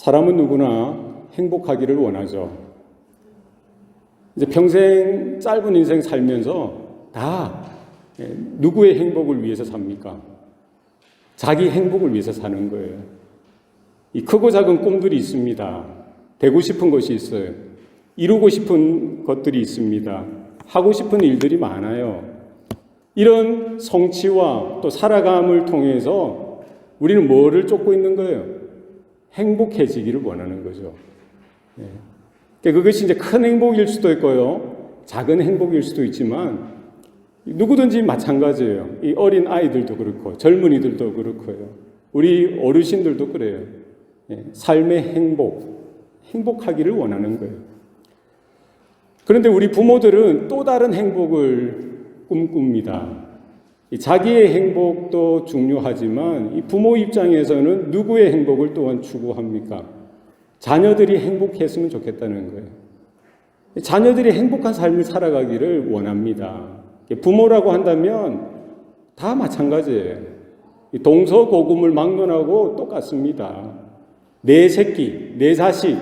사람은 누구나 행복하기를 원하죠. 이제 평생 짧은 인생 살면서 다 누구의 행복을 위해서 삽니까? 자기 행복을 위해서 사는 거예요. 이 크고 작은 꿈들이 있습니다. 되고 싶은 것이 있어요. 이루고 싶은 것들이 있습니다. 하고 싶은 일들이 많아요. 이런 성취와 또 살아감을 통해서 우리는 뭐를 쫓고 있는 거예요? 행복해지기를 원하는 거죠. 그것이 이제 큰 행복일 수도 있고요. 작은 행복일 수도 있지만 누구든지 마찬가지예요. 이 어린 아이들도 그렇고 젊은이들도 그렇고요. 우리 어르신들도 그래요. 삶의 행복하기를 원하는 거예요. 그런데 우리 부모들은 또 다른 행복을 꿈꿉니다. 자기의 행복도 중요하지만 이 부모 입장에서는 누구의 행복을 또한 추구합니까? 자녀들이 행복했으면 좋겠다는 거예요. 자녀들이 행복한 삶을 살아가기를 원합니다. 부모라고 한다면 다 마찬가지예요. 동서고금을 막론하고 똑같습니다. 내 새끼, 내 자식,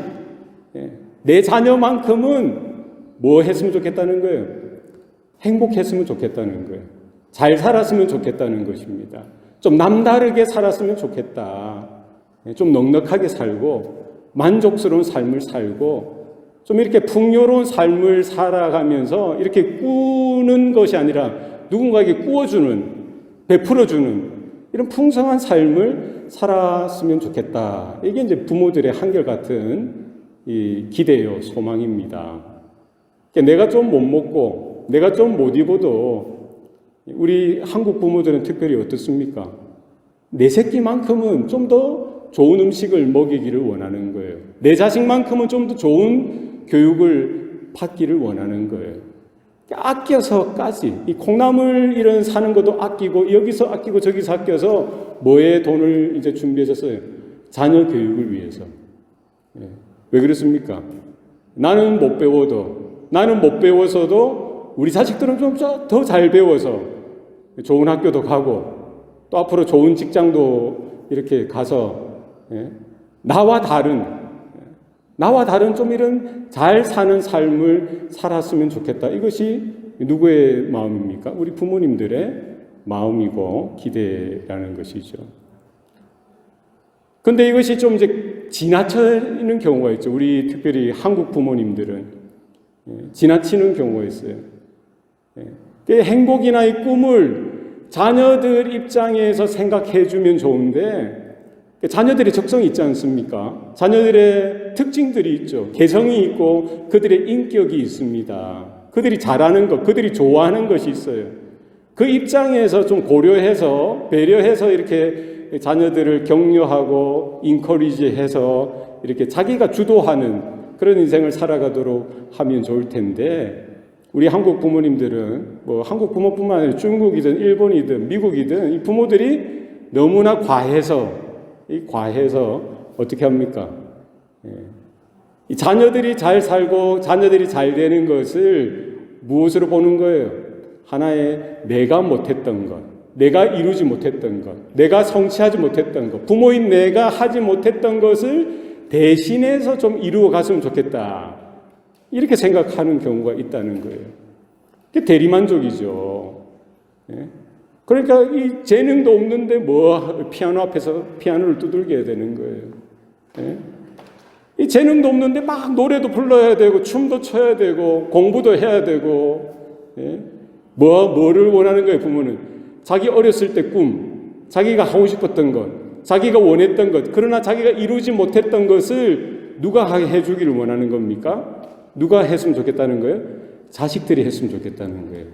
내 자녀만큼은 뭐 했으면 좋겠다는 거예요? 행복했으면 좋겠다는 거예요. 잘 살았으면 좋겠다는 것입니다. 좀 남다르게 살았으면 좋겠다. 좀 넉넉하게 살고 만족스러운 삶을 살고 좀 이렇게 풍요로운 삶을 살아가면서 이렇게 꾸는 것이 아니라 누군가에게 꾸어주는, 베풀어주는 이런 풍성한 삶을 살았으면 좋겠다. 이게 이제 부모들의 한결같은 이 기대요, 소망입니다. 내가 좀 못 먹고 내가 좀 못 입어도 우리 한국 부모들은 특별히 어떻습니까? 내 새끼만큼은 좀 더 좋은 음식을 먹이기를 원하는 거예요. 내 자식만큼은 좀 더 좋은 교육을 받기를 원하는 거예요. 아껴서까지 이 콩나물 이런 사는 것도 아끼고 여기서 아끼고 저기서 아껴서 뭐에 돈을 이제 준비해서 써요? 자녀 교육을 위해서. 왜 그렇습니까? 나는 못 배워서도 우리 자식들은 좀 더 잘 배워서 좋은 학교도 가고 또 앞으로 좋은 직장도 이렇게 가서 나와 다른 좀 이런 잘 사는 삶을 살았으면 좋겠다. 이것이 누구의 마음입니까? 우리 부모님들의 마음이고 기대라는 것이죠. 근데 이것이 좀 이제 지나치는 경우가 있죠. 우리 특별히 한국 부모님들은 지나치는 경우가 있어요. 행복이나 이 꿈을 자녀들 입장에서 생각해 주면 좋은데 자녀들의 적성이 있지 않습니까? 자녀들의 특징들이 있죠. 개성이 있고 그들의 인격이 있습니다. 그들이 잘하는 것, 그들이 좋아하는 것이 있어요. 그 입장에서 좀 고려해서 배려해서 이렇게 자녀들을 격려하고 인커리지해서 이렇게 자기가 주도하는 그런 인생을 살아가도록 하면 좋을 텐데 우리 한국 부모님들은 뭐 한국 부모뿐만 아니라 중국이든 일본이든 미국이든 이 부모들이 너무나 과해서 어떻게 합니까? 이 자녀들이 잘 살고 자녀들이 잘 되는 것을 무엇으로 보는 거예요? 하나의 내가 못했던 것, 내가 이루지 못했던 것, 내가 성취하지 못했던 것, 부모인 내가 하지 못했던 것을 대신해서 좀 이루어 갔으면 좋겠다. 이렇게 생각하는 경우가 있다는 거예요. 그게 대리만족이죠. 그러니까 이 재능도 없는데 뭐 피아노 앞에서 피아노를 두들겨야 되는 거예요. 이 재능도 없는데 막 노래도 불러야 되고 춤도 춰야 되고 공부도 해야 되고 뭐를 원하는 거예요? 부모는 자기 어렸을 때 꿈, 자기가 하고 싶었던 것, 자기가 원했던 것, 그러나 자기가 이루지 못했던 것을 누가 해주기를 원하는 겁니까? 누가 했으면 좋겠다는 거예요? 자식들이 했으면 좋겠다는 거예요.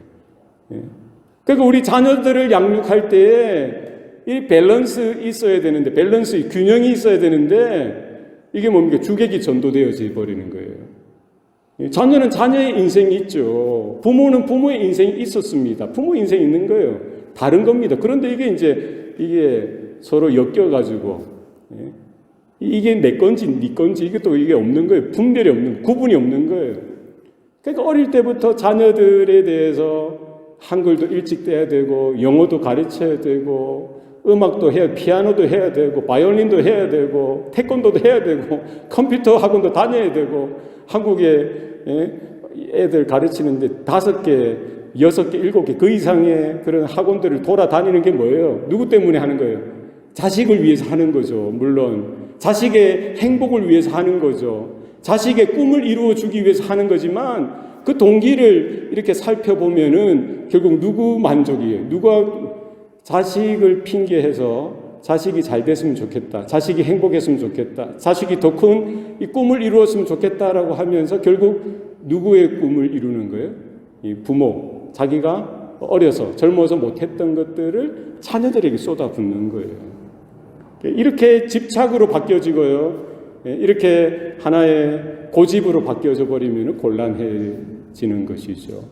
그러니까 우리 자녀들을 양육할 때에 이 밸런스 있어야 되는데, 밸런스, 균형이 있어야 되는데, 이게 뭡니까? 주객이 전도되어져 버리는 거예요. 자녀는 자녀의 인생이 있죠. 부모는 부모의 인생이 있었습니다. 부모 인생이 있는 거예요. 다른 겁니다. 그런데 이게 서로 엮여가지고, 이게 내 건지 네 건지 이게 또 이게 없는 거예요. 분별이 없는, 구분이 없는 거예요. 그러니까 어릴 때부터 자녀들에 대해서 한글도 일찍 떼야 되고 영어도 가르쳐야 되고 음악도 해야, 피아노도 해야 되고, 바이올린도 해야 되고, 태권도도 해야 되고, 컴퓨터 학원도 다녀야 되고, 한국에 애들 가르치는데 5개, 6개, 7개, 그 이상의 그런 학원들을 돌아다니는 게 뭐예요? 누구 때문에 하는 거예요? 자식을 위해서 하는 거죠. 물론 자식의 행복을 위해서 하는 거죠. 자식의 꿈을 이루어 주기 위해서 하는 거지만 그 동기를 이렇게 살펴보면은 결국 누구 만족이에요? 누가 자식을 핑계해서 자식이 잘 됐으면 좋겠다, 자식이 행복했으면 좋겠다, 자식이 더 큰 이 꿈을 이루었으면 좋겠다라고 하면서 결국 누구의 꿈을 이루는 거예요? 이 부모, 자기가 어려서 젊어서 못했던 것들을 자녀들에게 쏟아붓는 거예요. 이렇게 집착으로 바뀌어지고요, 이렇게 하나의 고집으로 바뀌어져 버리면 곤란해지는 것이죠.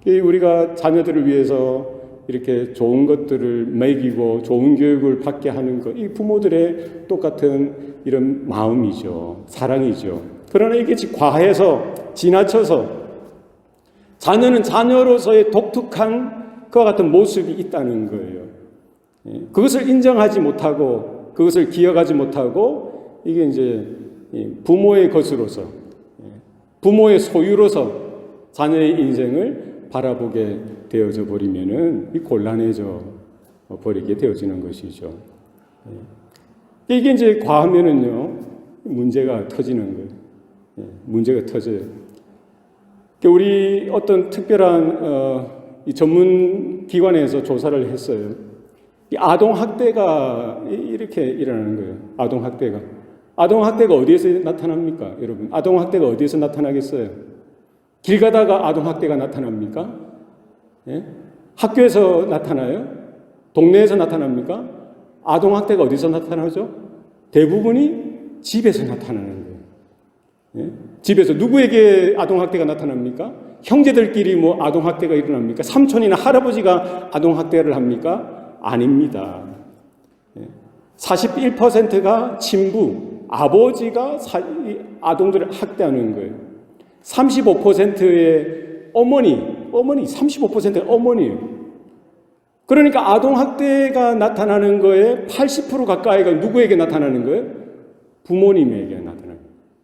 우리가 자녀들을 위해서 이렇게 좋은 것들을 먹이고 좋은 교육을 받게 하는 것, 이 부모들의 똑같은 이런 마음이죠. 사랑이죠. 그러나 이게 과해서 지나쳐서 자녀는 자녀로서의 독특한 그와 같은 모습이 있다는 거예요. 그것을 인정하지 못하고 그것을 기억하지 못하고 이게 이제 부모의 것으로서, 부모의 소유로서 자녀의 인생을 바라보게 되어져 버리면은 이 곤란해져 버리게 되어지는 것이죠. 이게 이제 과하면은요, 문제가 터지는 거예요. 문제가 터져요. 우리 어떤 특별한 이 전문 기관에서 조사를 했어요. 이 아동 학대가 이렇게 일어나는 거예요. 아동 학대가. 아동 학대가 어디에서 나타납니까, 여러분? 아동 학대가 어디에서 나타나겠어요? 길 가다가 아동 학대가 나타납니까? 예? 학교에서 나타나요? 동네에서 나타납니까? 아동 학대가 어디서 나타나죠? 대부분이 집에서 나타나는 거예요. 예? 집에서 누구에게 아동 학대가 나타납니까? 형제들끼리 뭐 아동 학대가 일어납니까? 삼촌이나 할아버지가 아동 학대를 합니까? 아닙니다. 41%가 친부, 아버지가 아동들을 학대하는 거예요. 35%의 어머니 35%가 어머니예요. 그러니까 아동학대가 나타나는 거에 80% 가까이가 누구에게 나타나는 거예요? 부모님에게 나타나는 거예요.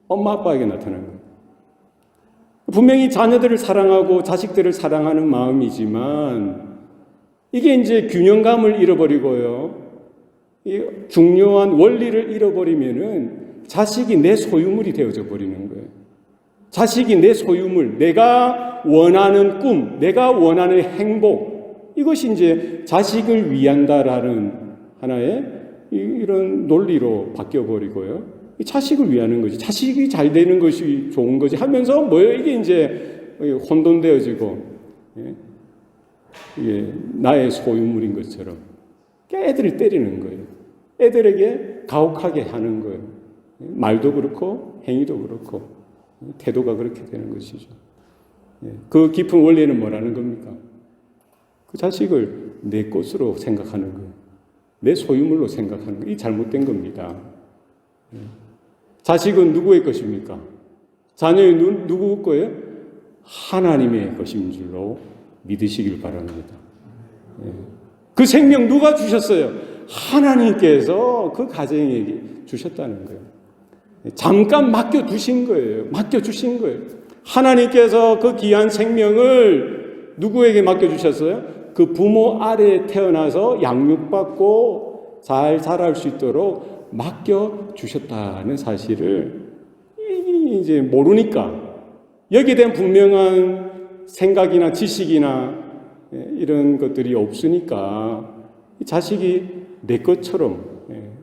엄마 아빠에게 나타나는 거예요. 분명히 자녀들을 사랑하고 자식들을 사랑하는 마음이지만 이게 이제 균형감을 잃어버리고요, 이 중요한 원리를 잃어버리면은 자식이 내 소유물이 되어져 버리는 거예요. 자식이 내 소유물, 내가 원하는 꿈, 내가 원하는 행복, 이것이 이제 자식을 위한다라는 하나의 이런 논리로 바뀌어버리고요. 자식을 위하는 거지, 자식이 잘 되는 것이 좋은 거지 하면서 뭐예요? 이게 이제 혼돈되어지고, 이게 나의 소유물인 것처럼 애들을 때리는 거예요. 애들에게 가혹하게 하는 거예요. 말도 그렇고 행위도 그렇고 태도가 그렇게 되는 것이죠. 그 깊은 원리는 뭐라는 겁니까? 그 자식을 내 것으로 생각하는 거예요. 내 소유물로 생각하는 거예요. 이 잘못된 겁니다. 자식은 누구의 것입니까? 자녀의 누구 거예요? 하나님의 것인 줄로 믿으시길 바랍니다. 그 생명 누가 주셨어요? 하나님께서 그 가정에게 주셨다는 거예요. 잠깐 맡겨두신 거예요. 맡겨주신 거예요. 하나님께서 그 귀한 생명을 누구에게 맡겨주셨어요? 그 부모 아래에 태어나서 양육받고 잘 자랄 수 있도록 맡겨주셨다는 사실을 이제 모르니까, 여기에 대한 분명한 생각이나 지식이나 이런 것들이 없으니까 자식이 내 것처럼,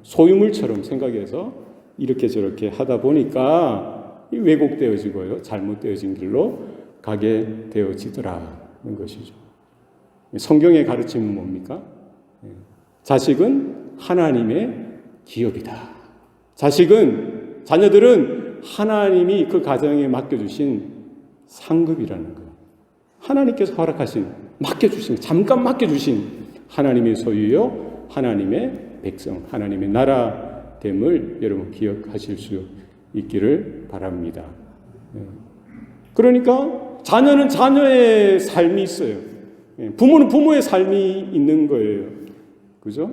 소유물처럼 생각해서 이렇게 저렇게 하다 보니까 왜곡되어지고요, 잘못되어진 길로 가게 되어지더라는 것이죠. 성경의 가르침은 뭡니까? 자식은 하나님의 기업이다. 자녀들은 하나님이 그 가정에 맡겨주신 상급이라는 거예요. 하나님께서 허락하신, 맡겨주신, 잠깐 맡겨주신 하나님의 소유요, 하나님의 백성, 하나님의 나라됨을 여러분 기억하실 수 있기를 바랍니다. 그러니까 자녀는 자녀의 삶이 있어요. 부모는 부모의 삶이 있는 거예요. 그죠?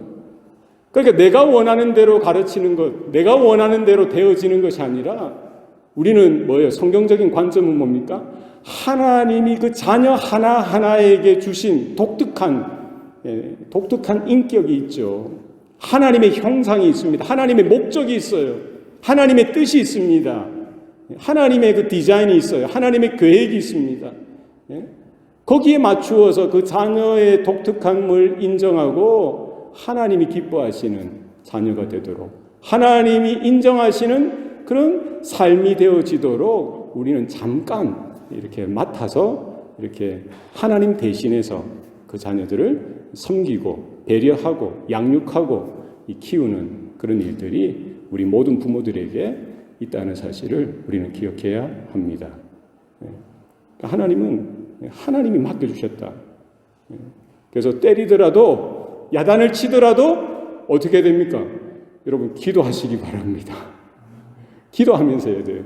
그러니까 내가 원하는 대로 가르치는 것, 내가 원하는 대로 되어지는 것이 아니라 우리는 뭐예요? 성경적인 관점은 뭡니까? 하나님이 그 자녀 하나하나에게 주신 독특한 인격이 있죠. 하나님의 형상이 있습니다. 하나님의 목적이 있어요. 하나님의 뜻이 있습니다. 하나님의 그 디자인이 있어요. 하나님의 계획이 있습니다. 거기에 맞추어서 그 자녀의 독특함을 인정하고 하나님이 기뻐하시는 자녀가 되도록, 하나님이 인정하시는 그런 삶이 되어지도록 우리는 잠깐 이렇게 맡아서 이렇게 하나님 대신해서 그 자녀들을 섬기고 배려하고 양육하고 키우는 그런 일들이 우리 모든 부모들에게 있다는 사실을 우리는 기억해야 합니다. 하나님은 하나님이 맡겨주셨다. 그래서 때리더라도 야단을 치더라도 어떻게 됩니까? 여러분 기도하시기 바랍니다. 기도하면서 해야 돼요.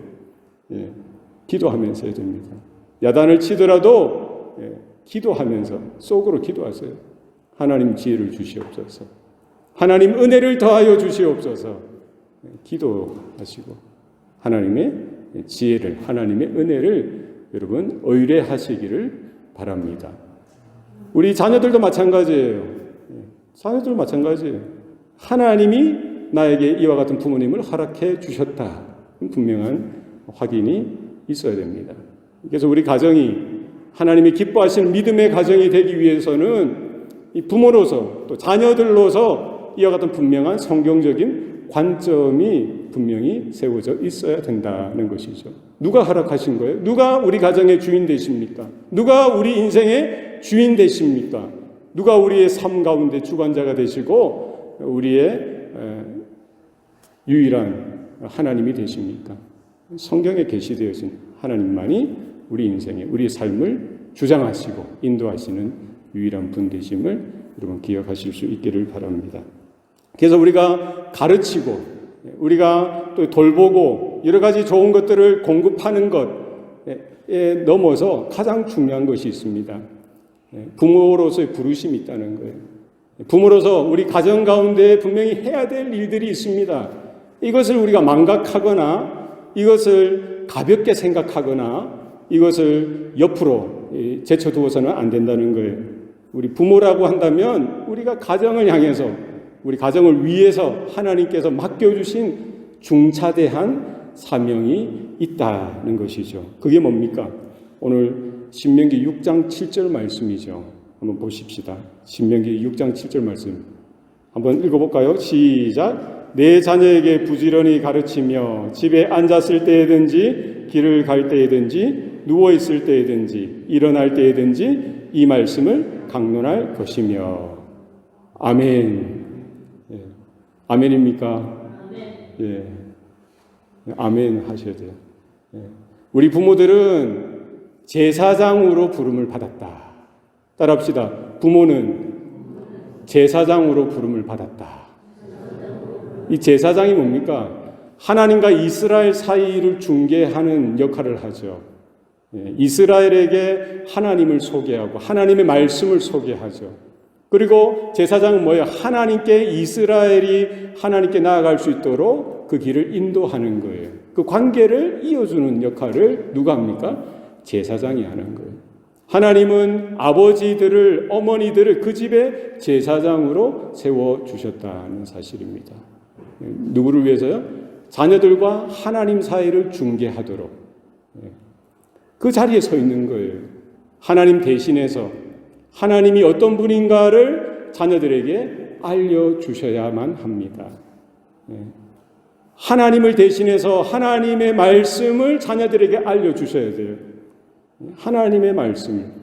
기도하면서 해야 됩니다. 야단을 치더라도 기도하면서 속으로 기도하세요. 하나님 지혜를 주시옵소서. 하나님 은혜를 더하여 주시옵소서. 기도하시고 하나님의 지혜를, 하나님의 은혜를 여러분 의뢰하시기를 바랍니다. 우리 자녀들도 마찬가지예요. 자녀들도 마찬가지예요. 하나님이 나에게 이와 같은 부모님을 허락해 주셨다. 분명한 확인이 있어야 됩니다. 그래서 우리 가정이 하나님이 기뻐하시는 믿음의 가정이 되기 위해서는 이 부모로서 또 자녀들로서 이와 같은 분명한 성경적인 관점이 분명히 세워져 있어야 된다는 것이죠. 누가 허락하신 거예요? 누가 우리 가정의 주인 되십니까? 누가 우리 인생의 주인 되십니까? 누가 우리의 삶 가운데 주관자가 되시고 우리의 유일한 하나님이 되십니까? 성경에 계시되어진 하나님만이 우리 인생에 우리의 삶을 주장하시고 인도하시는 유일한 분 되심을 여러분 기억하실 수 있기를 바랍니다. 그래서 우리가 가르치고 우리가 또 돌보고 여러 가지 좋은 것들을 공급하는 것에 넘어서 가장 중요한 것이 있습니다. 부모로서의 부르심이 있다는 거예요. 부모로서 우리 가정 가운데 분명히 해야 될 일들이 있습니다. 이것을 우리가 망각하거나 이것을 가볍게 생각하거나 이것을 옆으로 제쳐두어서는 안 된다는 거예요. 우리 부모라고 한다면 우리가 가정을 향해서 우리 가정을 위해서 하나님께서 맡겨주신 중차대한 사명이 있다는 것이죠. 그게 뭡니까? 오늘 신명기 6장 7절 말씀이죠. 한번 보십시다. 신명기 6장 7절 말씀 한번 읽어볼까요? 시작. 내 자녀에게 부지런히 가르치며 집에 앉았을 때에든지 길을 갈 때에든지 누워있을 때에든지 일어날 때에든지 이 말씀을 강론할 것이며. 아멘. 예. 아멘입니까? 예. 아멘 하셔야 돼요. 예. 우리 부모들은 제사장으로 부름을 받았다. 따라합시다. 부모는 제사장으로 부름을 받았다. 이 제사장이 뭡니까? 하나님과 이스라엘 사이를 중개하는 역할을 하죠. 이스라엘에게 하나님을 소개하고 하나님의 말씀을 소개하죠. 그리고 제사장은 뭐예요? 하나님께 이스라엘이 하나님께 나아갈 수 있도록 그 길을 인도하는 거예요. 그 관계를 이어주는 역할을 누가 합니까? 제사장이 하는 거예요. 하나님은 아버지들을, 어머니들을 그 집에 제사장으로 세워주셨다는 사실입니다. 누구를 위해서요? 자녀들과 하나님 사이를 중개하도록 그 자리에 서 있는 거예요. 하나님 대신해서 하나님이 어떤 분인가를 자녀들에게 알려주셔야만 합니다. 하나님을 대신해서 하나님의 말씀을 자녀들에게 알려주셔야 돼요. 하나님의 말씀.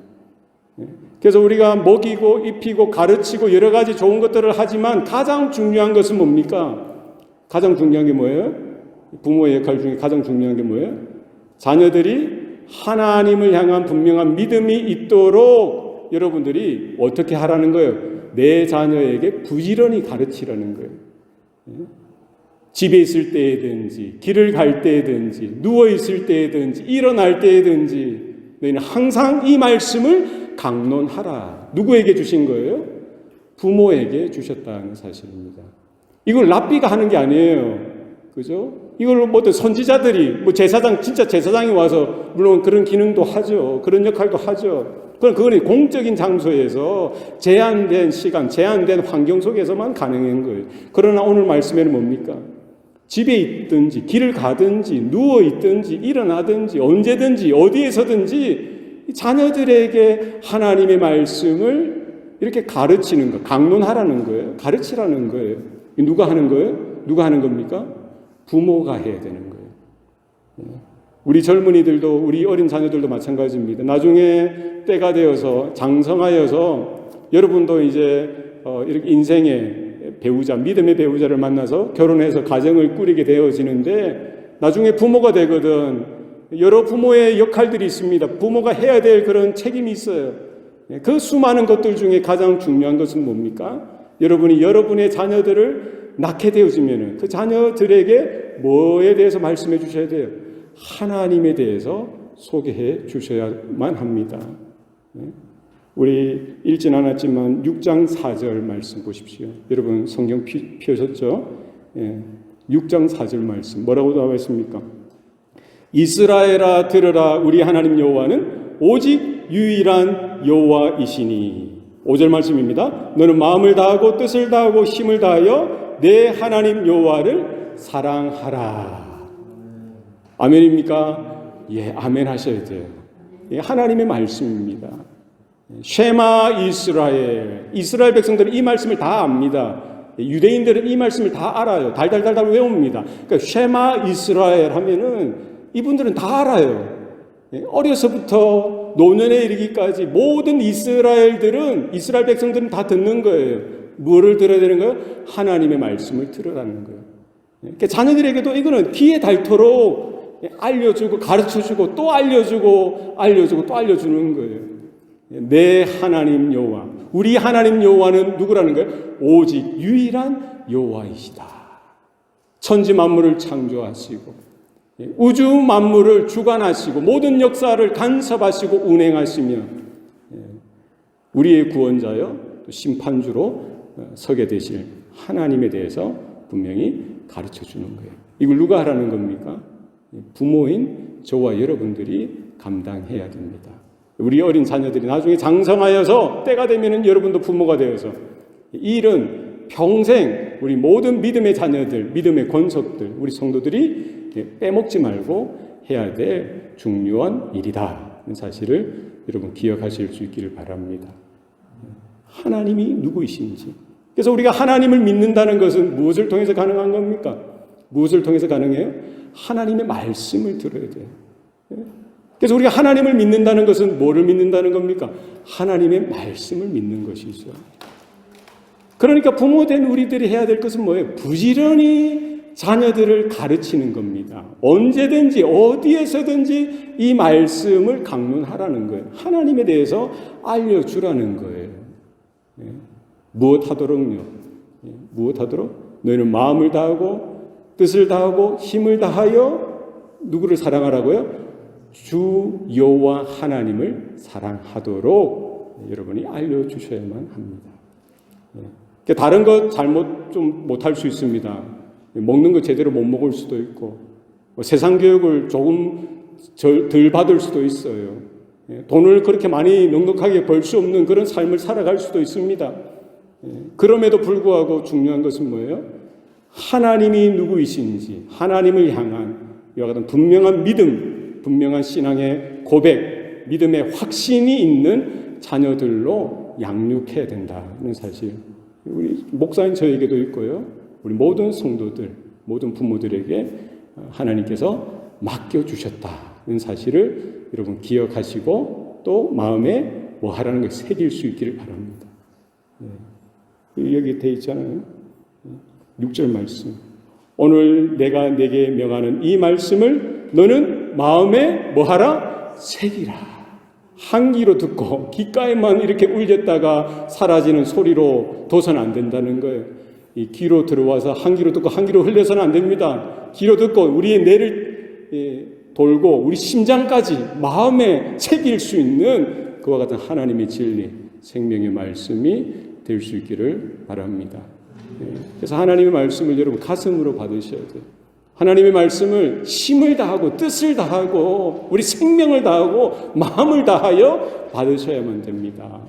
그래서 우리가 먹이고 입히고 가르치고 여러 가지 좋은 것들을 하지만 가장 중요한 것은 뭡니까? 가장 중요한 게 뭐예요? 부모의 역할 중에 가장 중요한 게 뭐예요? 자녀들이 하나님을 향한 분명한 믿음이 있도록 여러분들이 어떻게 하라는 거예요? 내 자녀에게 부지런히 가르치라는 거예요. 집에 있을 때든지 길을 갈 때든지 누워 있을 때든지 일어날 때든지 너희는 항상 이 말씀을 강론하라. 누구에게 주신 거예요? 부모에게 주셨다는 사실입니다. 이걸 랍비가 하는 게 아니에요. 그죠? 이걸 뭐 선지자들이, 뭐 제사장, 진짜 제사장이 와서, 물론 그런 기능도 하죠. 그런 역할도 하죠. 그건 공적인 장소에서 제한된 시간, 제한된 환경 속에서만 가능한 거예요. 그러나 오늘 말씀에는 뭡니까? 집에 있든지, 길을 가든지, 누워 있든지, 일어나든지, 언제든지, 어디에서든지 자녀들에게 하나님의 말씀을 이렇게 가르치는 거, 강론하라는 거예요. 가르치라는 거예요. 누가 하는 거예요? 누가 하는 겁니까? 부모가 해야 되는 거예요. 우리 젊은이들도, 우리 어린 자녀들도 마찬가지입니다. 나중에 때가 되어서 장성하여서 여러분도 이제 이렇게 인생의 배우자, 믿음의 배우자를 만나서 결혼해서 가정을 꾸리게 되어지는데 나중에 부모가 되거든. 여러 부모의 역할들이 있습니다. 부모가 해야 될 그런 책임이 있어요. 그 수많은 것들 중에 가장 중요한 것은 뭡니까? 여러분이 여러분의 자녀들을 낳게 되어지면은 그 자녀들에게 뭐에 대해서 말씀해 주셔야 돼요? 하나님에 대해서 소개해 주셔야만 합니다. 우리 읽진 않았지만 6장 4절 말씀 보십시오. 여러분 성경 펴셨죠? 6장 4절 말씀 뭐라고 나와 있습니까? 이스라엘아 들으라 우리 하나님 여호와는 오직 유일한 여호와이시니. 5절 말씀입니다. 너는 마음을 다하고 뜻을 다하고 힘을 다하여 내 하나님 여호와를 사랑하라. 아멘입니까? 예, 아멘 하셔야 돼요. 예, 하나님의 말씀입니다. 쉐마 이스라엘. 이스라엘 백성들은 이 말씀을 다 압니다. 유대인들은 이 말씀을 다 알아요. 달달달달 외웁니다. 그러니까 쉐마 이스라엘 하면은 이분들은 다 알아요. 어려서부터 노년에 이르기까지 모든 이스라엘 백성들은 다 듣는 거예요. 뭐를 들어야 되는 거예요? 하나님의 말씀을 들으라는 거예요. 그러니까 자녀들에게도 이거는 귀에 닳도록 알려주고 가르쳐주고 또 알려주고 또 알려주는 거예요. 내 하나님 여호와, 우리 하나님 여호와는 누구라는 거예요? 오직 유일한 여호와이시다. 천지 만물을 창조하시고 우주 만물을 주관하시고 모든 역사를 간섭하시고 운행하시며 우리의 구원자여 또 심판주로 서게 되실 하나님에 대해서 분명히 가르쳐주는 거예요. 이걸 누가 하라는 겁니까? 부모인 저와 여러분들이 감당해야 됩니다. 우리 어린 자녀들이 나중에 장성하여서 때가 되면 여러분도 부모가 되어서 이 일은 평생 우리 모든 믿음의 자녀들, 믿음의 권속들, 우리 성도들이 빼먹지 말고 해야 될 중요한 일이다. 이 사실을 여러분 기억하실 수 있기를 바랍니다. 하나님이 누구이신지. 그래서 우리가 하나님을 믿는다는 것은 무엇을 통해서 가능한 겁니까? 무엇을 통해서 가능해요? 하나님의 말씀을 들어야 돼요. 그래서 우리가 하나님을 믿는다는 것은 뭐를 믿는다는 겁니까? 하나님의 말씀을 믿는 것이죠. 그러니까 부모된 우리들이 해야 될 것은 뭐예요? 부지런히 자녀들을 가르치는 겁니다. 언제든지 어디에서든지 이 말씀을 강론하라는 거예요. 하나님에 대해서 알려주라는 거예요. 무엇하도록요? 무엇하도록? 너희는 마음을 다하고 뜻을 다하고 힘을 다하여 누구를 사랑하라고요? 주 여호와 하나님을 사랑하도록 여러분이 알려주셔야만 합니다. 다른 것 잘못 좀 못할 수 있습니다. 먹는 거 제대로 못 먹을 수도 있고 세상 교육을 조금 덜 받을 수도 있어요. 돈을 그렇게 많이 넉넉하게 벌 수 없는 그런 삶을 살아갈 수도 있습니다. 그럼에도 불구하고 중요한 것은 뭐예요? 하나님이 누구이신지 하나님을 향한 이와 같은 분명한 믿음, 분명한 신앙의 고백, 믿음의 확신이 있는 자녀들로 양육해야 된다는 사실, 우리 목사인 저에게도 있고요, 우리 모든 성도들, 모든 부모들에게 하나님께서 맡겨주셨다는 사실을 여러분 기억하시고 또 마음에 뭐 하라는 걸 새길 수 있기를 바랍니다. 여기 돼 있잖아요. 6절 말씀. 오늘 내가 내게 명하는 이 말씀을 너는 마음에 뭐 하라? 새기라. 한 귀로 듣고 귓가에만 이렇게 울렸다가 사라지는 소리로 둬서는 안 된다는 거예요. 이 귀로 들어와서 한 귀로 듣고 한 귀로 흘려서는 안 됩니다. 귀로 듣고 우리의 뇌를 돌고 우리 심장까지 마음에 새길 수 있는 그와 같은 하나님의 진리, 생명의 말씀이 될 수 있기를 바랍니다. 그래서 하나님의 말씀을 여러분 가슴으로 받으셔야 돼요. 하나님의 말씀을 힘을 다하고 뜻을 다하고 우리 생명을 다하고 마음을 다하여 받으셔야만 됩니다.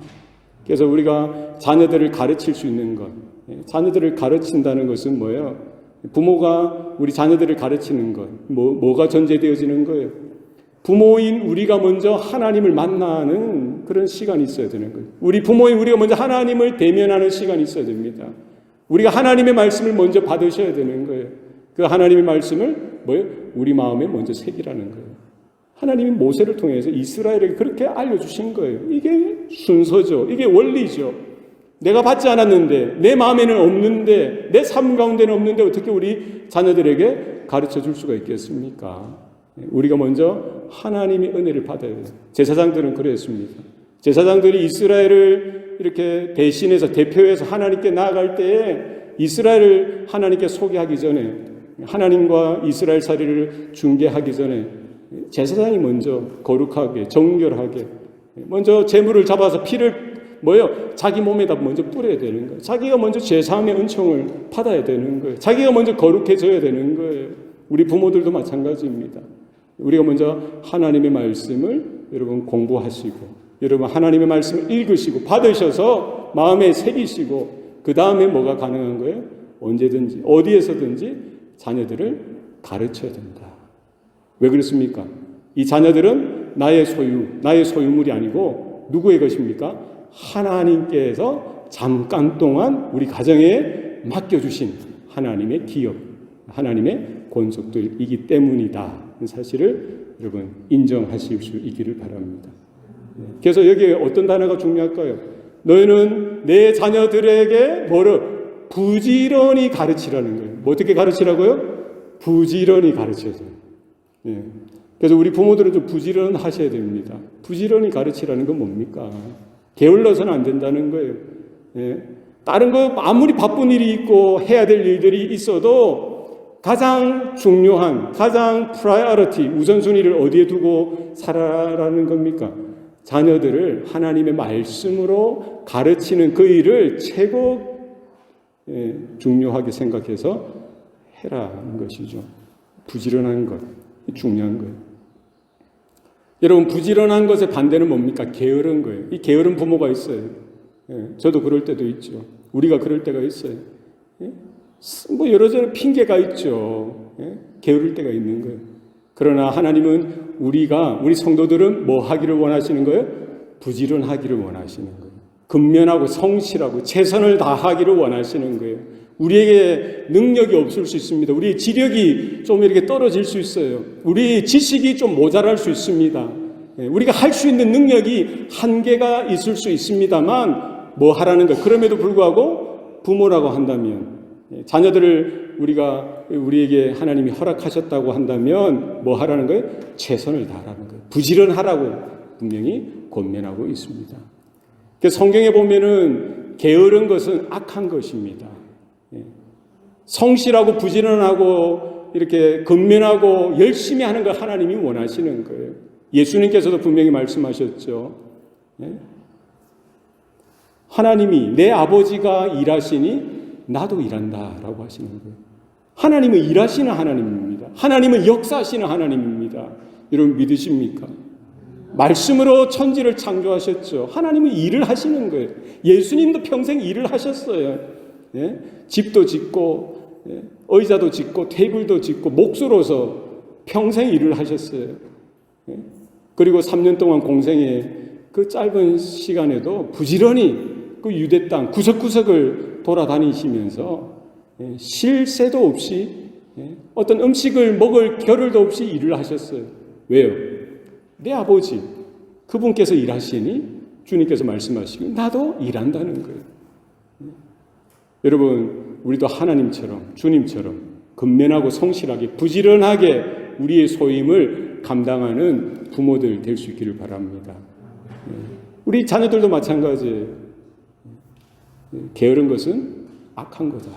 그래서 우리가 자녀들을 가르칠 수 있는 것, 자녀들을 가르친다는 것은 뭐예요? 부모가 우리 자녀들을 가르치는 것, 뭐가 전제되어지는 거예요? 부모인 우리가 먼저 하나님을 만나는 그런 시간이 있어야 되는 거예요. 우리 부모인 우리가 먼저 하나님을 대면하는 시간이 있어야 됩니다. 우리가 하나님의 말씀을 먼저 받으셔야 되는 거예요. 그 하나님의 말씀을 뭐예요? 우리 마음에 먼저 새기라는 거예요. 하나님이 모세를 통해서 이스라엘에게 그렇게 알려주신 거예요. 이게 순서죠. 이게 원리죠. 내가 받지 않았는데, 내 마음에는 없는데, 내 삶 가운데는 없는데 어떻게 우리 자녀들에게 가르쳐 줄 수가 있겠습니까? 우리가 먼저 하나님의 은혜를 받아야 돼요. 제사장들은 그랬습니다. 제사장들이 이스라엘을 이렇게 대신해서 대표해서 하나님께 나아갈 때에 이스라엘을 하나님께 소개하기 전에, 하나님과 이스라엘 사리를 중개하기 전에 제사장이 먼저 거룩하게 정결하게 먼저 제물을 잡아서 피를 자기 몸에다 먼저 뿌려야 되는 거예요. 자기가 먼저 제사함의 은총을 받아야 되는 거예요. 자기가 먼저 거룩해져야 되는 거예요. 우리 부모들도 마찬가지입니다. 우리가 먼저 하나님의 말씀을 여러분 공부하시고, 여러분 하나님의 말씀을 읽으시고 받으셔서 마음에 새기시고, 그 다음에 뭐가 가능한 거예요? 언제든지 어디에서든지 자녀들을 가르쳐야 된다. 왜 그렇습니까? 이 자녀들은 나의 소유물이 아니고 누구의 것입니까? 하나님께서 잠깐 동안 우리 가정에 맡겨주신 하나님의 기업, 하나님의 권속들이기 때문이다. 사실을 여러분 인정하실 수 있기를 바랍니다. 그래서 여기에 어떤 단어가 중요할까요? 너희는 내 자녀들에게 부지런히 가르치라는 거예요. 어떻게 가르치라고요? 부지런히 가르쳐야 돼요. 그래서 우리 부모들은 좀 부지런하셔야 됩니다. 부지런히 가르치라는 건 뭡니까? 게을러서는 안 된다는 거예요. 다른 거 아무리 바쁜 일이 있고 해야 될 일들이 있어도 가장 중요한, 가장 프라이어리티, 우선순위를 어디에 두고 살아라는 겁니까? 자녀들을 하나님의 말씀으로 가르치는 그 일을 최고 중요하게 생각해서 해라는 것이죠. 부지런한 것, 중요한 거예요. 여러분, 부지런한 것의 반대는 뭡니까? 게으른 거예요. 이 게으른 부모가 있어요. 저도 그럴 때도 있죠. 우리가 그럴 때가 있어요. 여러저러 핑계가 있죠. 게으를 때가 있는 거예요. 그러나 하나님은 우리 성도들은 뭐 하기를 원하시는 거예요? 부지런하기를 원하시는 거예요. 근면하고 성실하고 최선을 다하기를 원하시는 거예요. 우리에게 능력이 없을 수 있습니다. 우리 지력이 좀 이렇게 떨어질 수 있어요. 우리 지식이 좀 모자랄 수 있습니다. 우리가 할 수 있는 능력이 한계가 있을 수 있습니다만 뭐 하라는 거. 그럼에도 불구하고 부모라고 한다면, 자녀들을 우리에게 하나님이 허락하셨다고 한다면 뭐 하라는 거예요? 최선을 다하라는 거예요. 부지런하라고 분명히 권면하고 있습니다. 그래서 성경에 보면은 게으른 것은 악한 것입니다. 성실하고 부지런하고 이렇게 근면하고 열심히 하는 걸 하나님이 원하시는 거예요. 예수님께서도 분명히 말씀하셨죠. 하나님이 내 아버지가 일하시니 나도 일한다라고 하시는 거예요. 하나님은 일하시는 하나님입니다. 하나님은 역사하시는 하나님입니다. 여러분 믿으십니까? 말씀으로 천지를 창조하셨죠. 하나님은 일을 하시는 거예요. 예수님도 평생 일을 하셨어요. 집도 짓고 의자도 짓고 테이블도 짓고 목수로서 평생 일을 하셨어요. 그리고 3년 동안 공생의 그 짧은 시간에도 부지런히 그 유대 땅 구석구석을 돌아다니시면서 쉴 새도 없이 어떤 음식을 먹을 겨를도 없이 일을 하셨어요. 왜요? 내 아버지 그분께서 일하시니 주님께서 말씀하시고 나도 일한다는 거예요. 여러분, 우리도 하나님처럼 주님처럼 근면하고 성실하게 부지런하게 우리의 소임을 감당하는 부모들 될 수 있기를 바랍니다. 우리 자녀들도 마찬가지예요. 게으른 것은 악한 거다.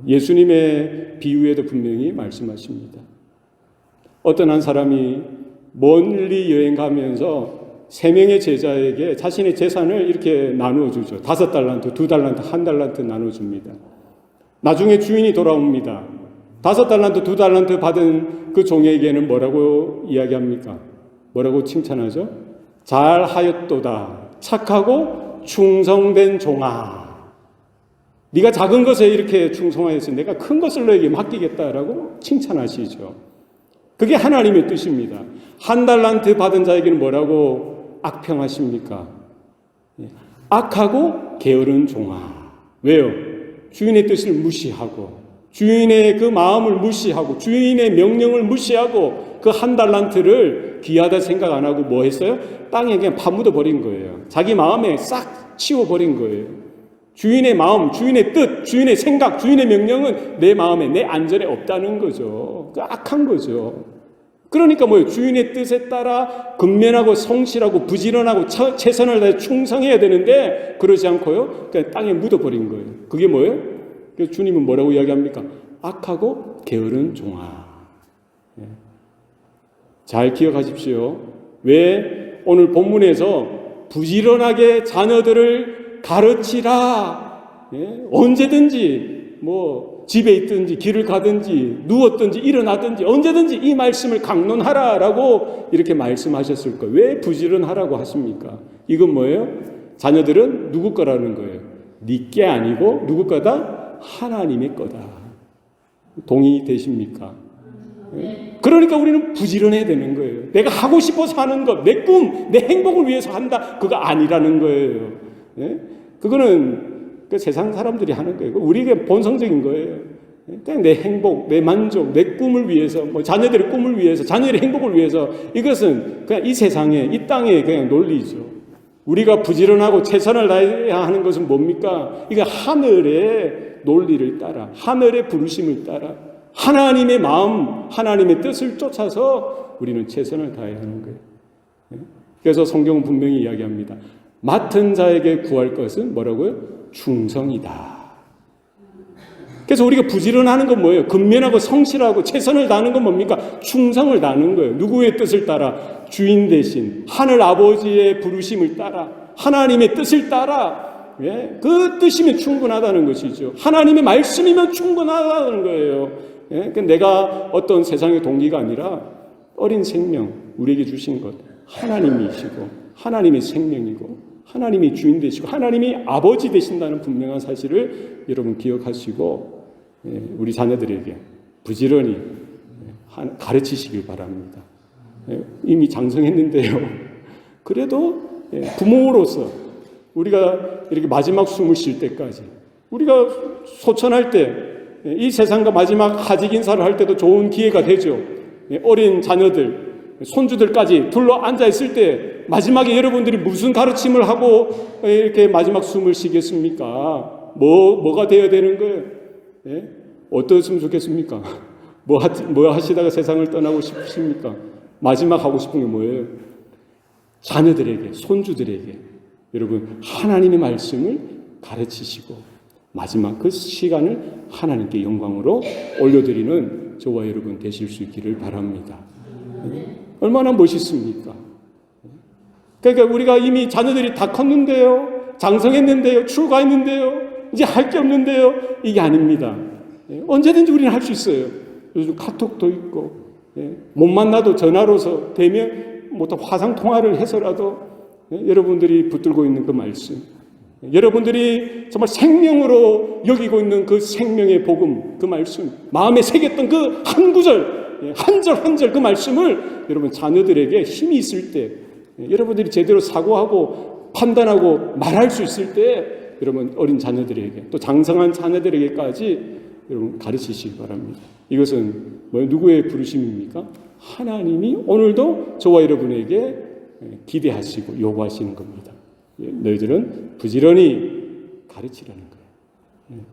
예수님의 비유에도 분명히 말씀하십니다. 어떤 한 사람이 멀리 여행 가면서 3명의 제자에게 자신의 재산을 이렇게 나누어 주죠. 5달란트, 2달란트, 1달란트 나눠 줍니다. 나중에 주인이 돌아옵니다. 5달란트, 2달란트 받은 그 종에게는 뭐라고 이야기합니까? 뭐라고 칭찬하죠? 잘하였도다. 착하고 충성된 종아. 네가 작은 것에 이렇게 충성하였으 내가 큰 것을 너에게 맡기겠다라고 칭찬하시죠. 그게 하나님의 뜻입니다. 1달란트 받은 자에게는 뭐라고 악평하십니까? 악하고 게으른 종아. 왜요? 주인의 뜻을 무시하고 주인의 그 마음을 무시하고 주인의 명령을 무시하고 그 1달란트를 귀하다 생각 안 하고 뭐 했어요? 땅에 그냥 파묻어 버린 거예요. 자기 마음에 싹 치워버린 거예요. 주인의 마음, 주인의 뜻, 주인의 생각, 주인의 명령은 내 마음에, 내 안전에 없다는 거죠. 그 악한 거죠. 그러니까 뭐예요? 주인의 뜻에 따라 근면하고 성실하고 부지런하고 최선을 다해 충성해야 되는데 그러지 않고요. 그냥 땅에 묻어버린 거예요. 그게 뭐예요? 그래서 주님은 뭐라고 이야기합니까? 악하고 게으른 종아. 잘 기억하십시오. 왜 오늘 본문에서 부지런하게 자녀들을 가르치라. 언제든지 뭐 집에 있든지 길을 가든지 누웠든지 일어나든지 언제든지 이 말씀을 강론하라라고 이렇게 말씀하셨을 거예요. 왜 부지런하라고 하십니까? 이건 뭐예요? 자녀들은 누구 거라는 거예요? 네 게 아니고 누구 거다? 하나님의 거다. 동의되십니까? 그러니까 우리는 부지런해야 되는 거예요. 내가 하고 싶어서 하는 것, 내 꿈, 내 행복을 위해서 한다. 그거 아니라는 거예요. 그거는 그 세상 사람들이 하는 거예요. 우리에게 본성적인 거예요. 그냥 내 행복, 내 만족, 내 꿈을 위해서, 뭐 자녀들의 꿈을 위해서, 자녀들의 행복을 위해서 이것은 그냥 이 세상에, 이 땅에 그냥 논리죠. 우리가 부지런하고 최선을 다해야 하는 것은 뭡니까? 이거 하늘의 논리를 따라, 하늘의 부르심을 따라, 하나님의 마음, 하나님의 뜻을 쫓아서 우리는 최선을 다해야 하는 거예요. 그래서 성경은 분명히 이야기합니다. 맡은 자에게 구할 것은 뭐라고요? 충성이다. 그래서 우리가 부지런하는 건 뭐예요? 근면하고 성실하고 최선을 다하는 건 뭡니까? 충성을 다하는 거예요. 누구의 뜻을 따라? 주인 대신 하늘 아버지의 부르심을 따라 하나님의 뜻을 따라 그 뜻이면 충분하다는 것이죠. 하나님의 말씀이면 충분하다는 거예요. 내가 어떤 세상의 동기가 아니라 어린 생명 우리에게 주신 것 하나님이시고 하나님의 생명이고 하나님이 주인 되시고 하나님이 아버지 되신다는 분명한 사실을 여러분 기억하시고 우리 자녀들에게 부지런히 가르치시길 바랍니다. 이미 장성했는데요. 그래도 부모로서 우리가 이렇게 마지막 숨을 쉴 때까지 우리가 소천할 때 이 세상과 마지막 하직 인사를 할 때도 좋은 기회가 되죠. 어린 자녀들, 손주들까지 둘러 앉아 있을 때 마지막에 여러분들이 무슨 가르침을 하고 이렇게 마지막 숨을 쉬겠습니까? 뭐가 되어야 되는 거예요? 어떠셨으면 좋겠습니까? 뭐 하시다가 세상을 떠나고 싶으십니까? 마지막 하고 싶은 게 뭐예요? 자녀들에게, 손주들에게 여러분 하나님의 말씀을 가르치시고 마지막 그 시간을 하나님께 영광으로 올려드리는 저와 여러분 되실 수 있기를 바랍니다. 얼마나 멋있습니까? 그러니까 우리가 이미 자녀들이 다 컸는데요, 장성했는데요, 출가했는데요, 이제 할 게 없는데요, 이게 아닙니다. 언제든지 우리는 할 수 있어요. 요즘 카톡도 있고, 못 만나도 전화로서 되면 뭐 또 화상 통화를 해서라도 여러분들이 붙들고 있는 그 말씀, 여러분들이 정말 생명으로 여기고 있는 그 생명의 복음, 그 말씀, 마음에 새겼던 그 한 구절, 한 절 한 절 그 말씀을 여러분 자녀들에게 힘이 있을 때, 여러분들이 제대로 사고하고 판단하고 말할 수 있을 때 여러분 어린 자녀들에게 또 장성한 자녀들에게까지 여러분 가르치시기 바랍니다. 이것은 누구의 부르심입니까? 하나님이 오늘도 저와 여러분에게 기대하시고 요구하시는 겁니다. 너희들은 부지런히 가르치라는 거예요.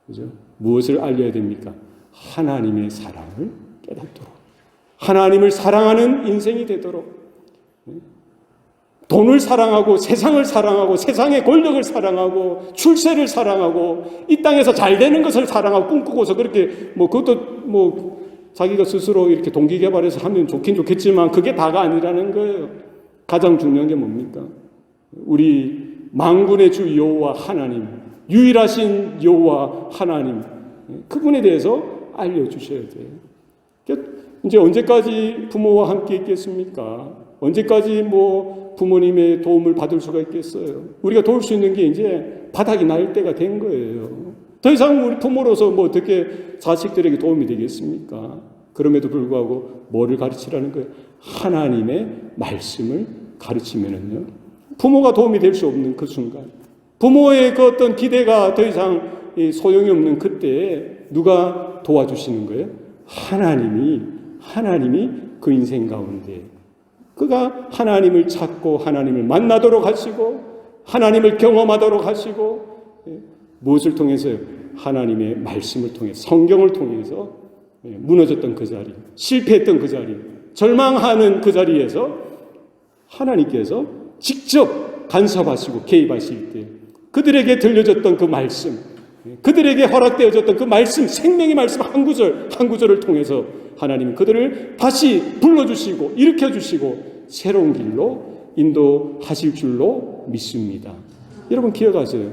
그죠? 무엇을 알려야 됩니까? 하나님의 사랑을 깨닫도록, 하나님을 사랑하는 인생이 되도록, 돈을 사랑하고 세상을 사랑하고 세상의 권력을 사랑하고 출세를 사랑하고 이 땅에서 잘 되는 것을 사랑하고 꿈꾸고서 그렇게 그것도 자기가 스스로 이렇게 동기 개발해서 하면 좋긴 좋겠지만 그게 다가 아니라는 거예요. 가장 중요한 게 뭡니까? 우리 만군의 주 여호와 하나님, 유일하신 여호와 하나님, 그분에 대해서 알려주셔야 돼요. 이제 언제까지 부모와 함께 있겠습니까? 언제까지 부모님의 도움을 받을 수가 있겠어요? 우리가 도울 수 있는 게 이제 바닥이 날 때가 된 거예요. 더 이상 우리 부모로서 어떻게 자식들에게 도움이 되겠습니까? 그럼에도 불구하고 뭐를 가르치라는 거예요? 하나님의 말씀을 가르치면은요, 부모가 도움이 될 수 없는 그 순간, 부모의 그 어떤 기대가 더 이상 소용이 없는 그때에 누가 도와주시는 거예요? 하나님이 그 인생 가운데 그가 하나님을 찾고 하나님을 만나도록 하시고 하나님을 경험하도록 하시고, 무엇을 통해서요? 하나님의 말씀을 통해, 성경을 통해서 무너졌던 그 자리, 실패했던 그 자리, 절망하는 그 자리에서 하나님께서 직접 간섭하시고 개입하실 때 그들에게 들려졌던 그 말씀, 그들에게 허락되어졌던 그 말씀, 생명의 말씀 한 구절 한 구절을 통해서 하나님은 그들을 다시 불러주시고 일으켜주시고 새로운 길로 인도하실 줄로 믿습니다. 여러분 기억하세요.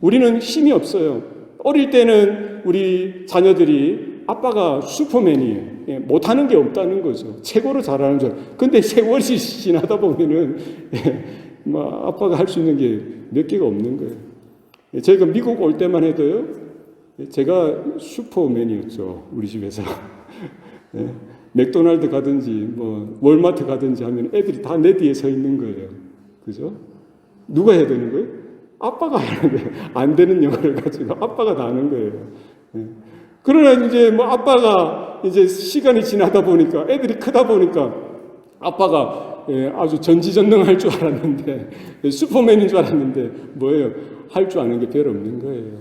우리는 힘이 없어요. 어릴 때는 우리 자녀들이 아빠가 슈퍼맨이에요. 못하는 게 없다는 거죠. 최고로 잘하는 줄. 근데 세월이 지나다 보면은 아빠가 할 수 있는 게 몇 개가 없는 거예요. 저희가 미국 올 때만 해도요, 제가 슈퍼맨이었죠. 우리 집에서. 맥도날드 가든지 월마트 가든지 하면 애들이 다 내 뒤에 서 있는 거예요. 그죠? 누가 해야 되는 거예요? 아빠가 하는 거예요. 안 되는 영어를 가지고 아빠가 다 하는 거예요. 그러나 이제 아빠가 이제 시간이 지나다 보니까, 애들이 크다 보니까 아빠가 아주 전지전능할 줄 알았는데, 슈퍼맨인 줄 알았는데 뭐예요? 할 줄 아는 게 별 없는 거예요.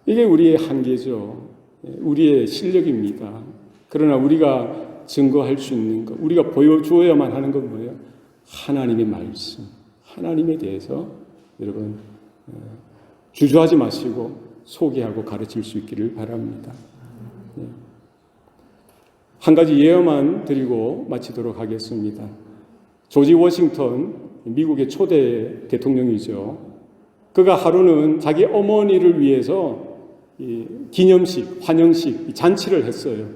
이게 우리의 한계죠. 우리의 실력입니다. 그러나 우리가 증거할 수 있는 것, 우리가 보여주어야만 하는 건 뭐예요? 하나님의 말씀, 하나님에 대해서 여러분 주저하지 마시고 소개하고 가르칠 수 있기를 바랍니다. 한 가지 예언만 드리고 마치도록 하겠습니다. 조지 워싱턴, 미국의 초대 대통령이죠. 그가 하루는 자기 어머니를 위해서 기념식, 환영식, 잔치를 했어요.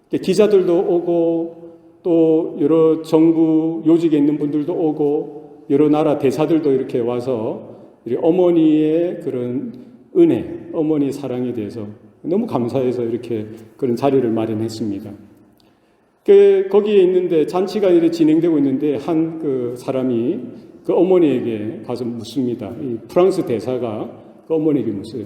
기자들도 오고 또 여러 정부 요직에 있는 분들도 오고 여러 나라 대사들도 이렇게 와서 어머니의 그런 은혜, 어머니의 사랑에 대해서 너무 감사해서 이렇게 그런 자리를 마련했습니다. 거기에 있는데 잔치가 이렇게 진행되고 있는데 한 그 사람이 그 어머니에게 가서 묻습니다. 이 프랑스 대사가 그 어머니에게 묻어요.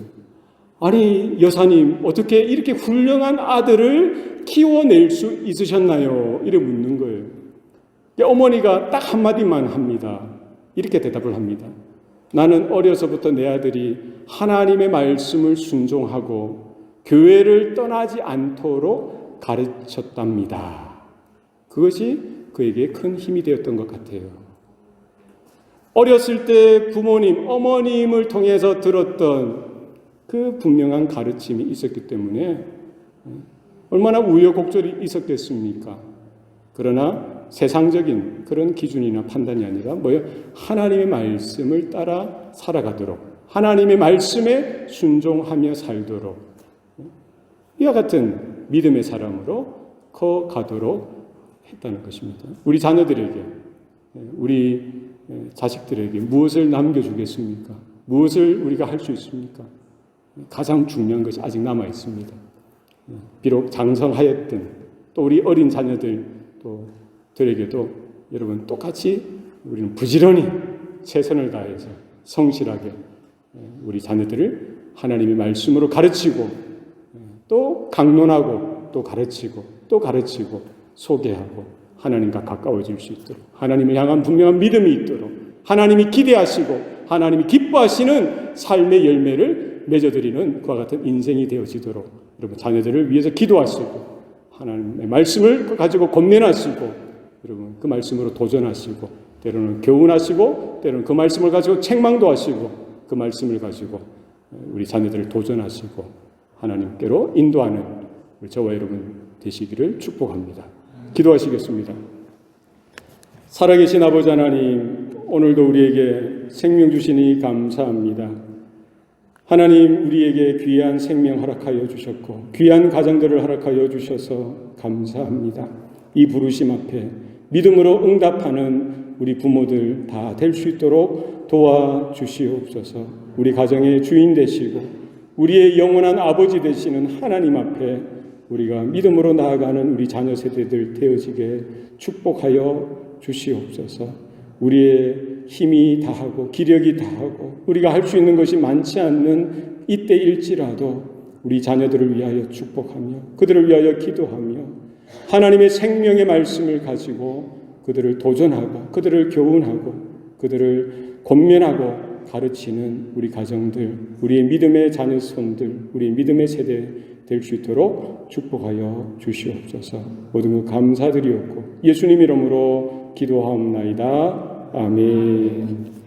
아니 여사님, 어떻게 이렇게 훌륭한 아들을 키워낼 수 있으셨나요? 이렇게 묻는 거예요. 어머니가 딱 한마디만 합니다. 이렇게 대답을 합니다. 나는 어려서부터 내 아들이 하나님의 말씀을 순종하고 교회를 떠나지 않도록 가르쳤답니다. 그것이 그에게 큰 힘이 되었던 것 같아요. 어렸을 때 부모님, 어머님을 통해서 들었던 그 분명한 가르침이 있었기 때문에 얼마나 우여곡절이 있었겠습니까? 그러나 세상적인 그런 기준이나 판단이 아니라 하나님의 말씀을 따라 살아가도록, 하나님의 말씀에 순종하며 살도록, 이와 같은 믿음의 사람으로 커가도록 했다는 것입니다. 우리 자녀들에게, 우리 자식들에게 무엇을 남겨주겠습니까? 무엇을 우리가 할 수 있습니까? 가장 중요한 것이 아직 남아 있습니다. 비록 장성하였든 또 우리 어린 자녀들에게도 여러분 똑같이 우리는 부지런히 최선을 다해서 성실하게 우리 자녀들을 하나님의 말씀으로 가르치고 또 강론하고 또 가르치고 또 가르치고 소개하고 하나님과 가까워질 수 있도록, 하나님을 향한 분명한 믿음이 있도록, 하나님이 기대하시고 하나님이 기뻐하시는 삶의 열매를 맺어드리는 그와 같은 인생이 되어지도록 여러분 자녀들을 위해서 기도하시고 하나님의 말씀을 가지고 권면하시고 여러분 그 말씀으로 도전하시고 때로는 교훈하시고 때로는 그 말씀을 가지고 책망도 하시고 그 말씀을 가지고 우리 자녀들을 도전하시고 하나님께로 인도하는 저와 여러분 되시기를 축복합니다. 기도하시겠습니다. 살아계신 아버지 하나님, 오늘도 우리에게 생명 주시니 감사합니다. 하나님, 우리에게 귀한 생명 허락하여 주셨고 귀한 가정들을 허락하여 주셔서 감사합니다. 이 부르심 앞에 믿음으로 응답하는 우리 부모들 다 될 수 있도록 도와주시옵소서. 우리 가정의 주인 되시고 우리의 영원한 아버지 되시는 하나님 앞에 우리가 믿음으로 나아가는 우리 자녀 세대들 되어지게 축복하여 주시옵소서. 우리의 힘이 다하고 기력이 다하고 우리가 할 수 있는 것이 많지 않는 이때일지라도 우리 자녀들을 위하여 축복하며 그들을 위하여 기도하며 하나님의 생명의 말씀을 가지고 그들을 도전하고 그들을 교훈하고 그들을 권면하고 가르치는 우리 가정들, 우리의 믿음의 자녀손들, 우리의 믿음의 세대 될 수 있도록 축복하여 주시옵소서. 모든 것 감사드리옵고 예수님 이름으로 기도하옵나이다. 아멘.